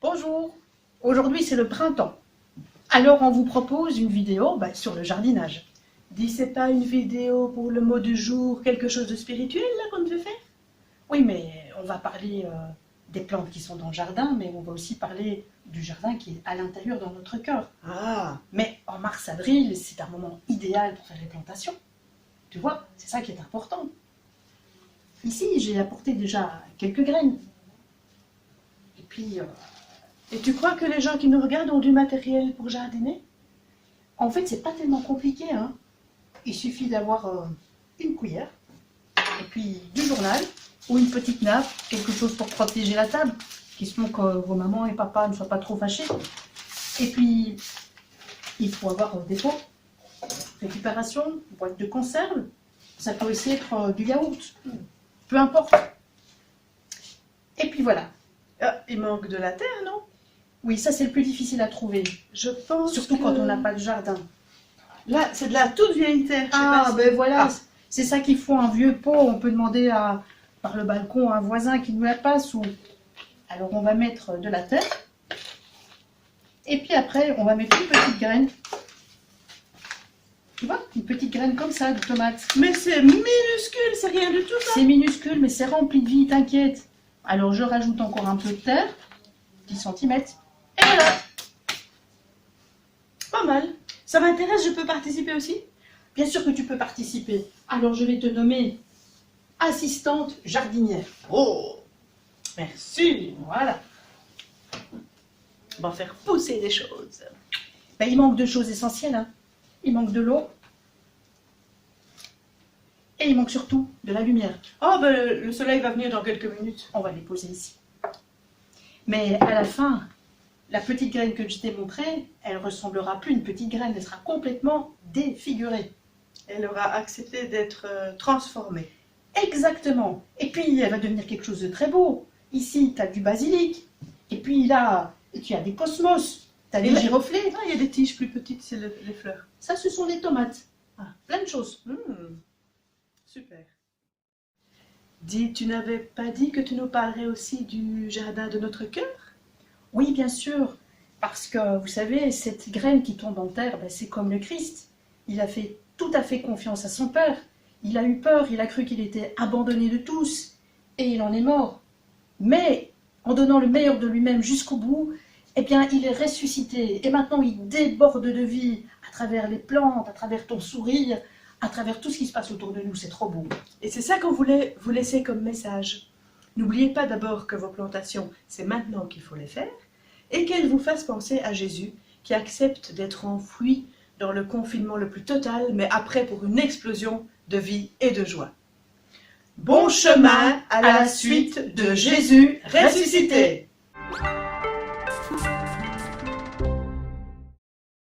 Bonjour, aujourd'hui c'est le printemps. Alors on vous propose une vidéo sur le jardinage. Dis, c'est pas une vidéo pour le mot du jour, quelque chose de spirituel là qu'on veut faire? Oui, mais on va parler des plantes qui sont dans le jardin, mais on va aussi parler du jardin qui est à l'intérieur dans notre cœur. Ah, Mais en mars-avril, c'est un moment idéal pour faire les plantations. Tu vois, c'est ça qui est important. Ici, j'ai apporté déjà quelques graines. Et puis, et tu crois que les gens qui nous regardent ont du matériel pour jardiner? en fait, c'est pas tellement compliqué, hein. Il suffit d'avoir une cuillère, et puis du journal, ou une petite nappe, quelque chose pour protéger la table, question que vos mamans et papas ne soient pas trop fâchés. Et puis, il faut avoir des pots, récupération, boîte de conserve, ça peut aussi être du yaourt, peu importe. Et puis voilà. Ah, il manque de la terre, non? Oui, ça c'est le plus difficile à trouver, Je pense surtout que... quand on n'a pas de jardin. Là, c'est de la toute vieille terre. je sais Ah, pas si- ben voilà, Ah, c'est ça qu'il faut, un vieux pot. On peut demander par le balcon à un voisin qui nous la passe. Alors, on va mettre de la terre. Et puis après, on va mettre une petite graine. Tu vois, une petite graine comme ça de tomate. mais c'est minuscule, c'est rien du tout ça. C'est minuscule, mais c'est rempli de vie, t'inquiète. Alors, je rajoute encore un peu de terre, 10 cm. Et voilà. Pas mal. Ça m'intéresse, je peux participer aussi? Bien sûr que tu peux participer. Alors, je vais te nommer assistante jardinière. Oh, merci. Voilà. On va faire pousser des choses. Ben, il manque deux choses essentielles, hein. Il manque de l'eau et il manque surtout de la lumière. Oh, ben le soleil va venir dans quelques minutes. On va les poser ici. Mais à la fin, la petite graine que je t'ai montrée, elle ressemblera plus à une petite graine, elle sera complètement défigurée. Elle aura accepté d'être transformée. Exactement. Et puis elle va devenir quelque chose de très beau. Ici, tu as du basilic. Et puis là, tu as des cosmos. Tu as Et des là- giroflées. Ah, il y a des tiges plus petites, c'est les fleurs. Ça, ce sont les tomates. Ah, plein de choses. Super. Dis, tu n'avais pas dit que tu nous parlerais aussi du jardin de notre cœur? Oui, bien sûr, parce que vous savez, cette graine qui tombe en terre, c'est comme le Christ. Il a fait tout à fait confiance à son Père. Il a eu peur, il a cru qu'il était abandonné de tous, et il en est mort. Mais en donnant le meilleur de lui-même jusqu'au bout, eh bien, il est ressuscité. Et maintenant, il déborde de vie à travers les plantes, à travers ton sourire, à travers tout ce qui se passe autour de nous. C'est trop beau. Et c'est ça qu'on voulait vous laisser comme message. N'oubliez pas d'abord que vos plantations, c'est maintenant qu'il faut les faire, et qu'elles vous fassent penser à Jésus, qui accepte d'être enfoui dans le confinement le plus total, mais après pour une explosion de vie et de joie. Bon chemin à la suite de Jésus ressuscité.